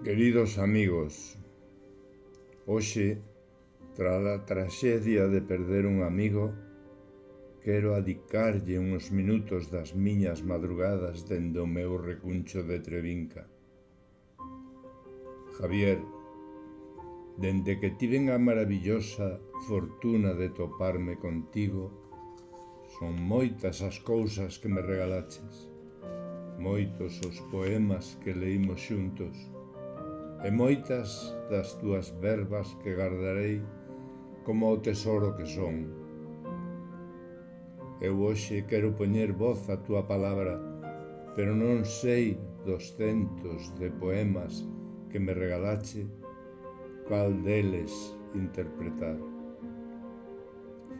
Queridos amigos, hoxe, tras a traxedia de perder un amigo, quero adicarlle uns minutos das miñas madrugadas dende o meu recuncho de Trevinca. Javier, dende que tiven a maravillosa fortuna de toparme contigo, son moitas as cousas que me regalaches, moitos os poemas que leímos xuntos, e moitas das túas verbas que guardarei como o tesoro que son. Eu hoxe quero poñer voz á túa palabra, pero non sei dos centos de poemas que me regalache cal deles interpretar.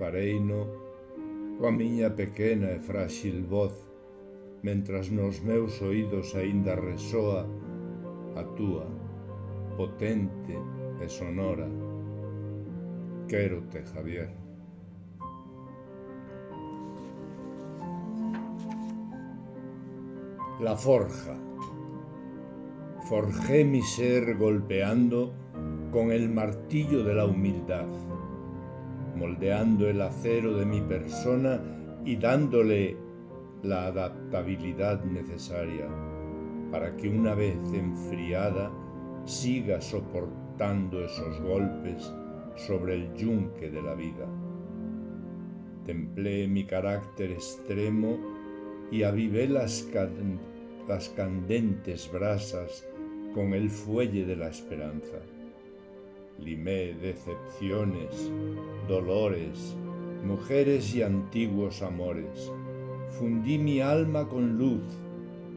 Fareino coa miña pequena e frágil voz, mentras nos meus oídos aínda resoa a túa, potente e sonora. Quérote, Javier. La forja. Forjé mi ser golpeando con el martillo de la humildad, moldeando el acero de mi persona y dándole la adaptabilidad necesaria para que una vez enfriada siga soportando esos golpes sobre el yunque de la vida. Templé mi carácter extremo y avivé las candentes brasas con el fuelle de la esperanza. Limé decepciones, dolores, mujeres y antiguos amores. Fundí mi alma con luz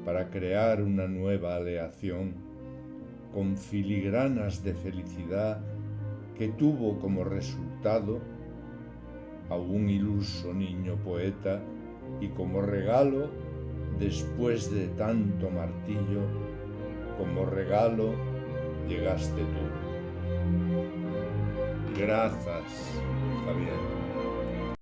para crear una nueva aleación con filigranas de felicidad que tuvo como resultado a un iluso niño poeta y como regalo, después de tanto martillo, como regalo llegaste tú. Gracias, Javier.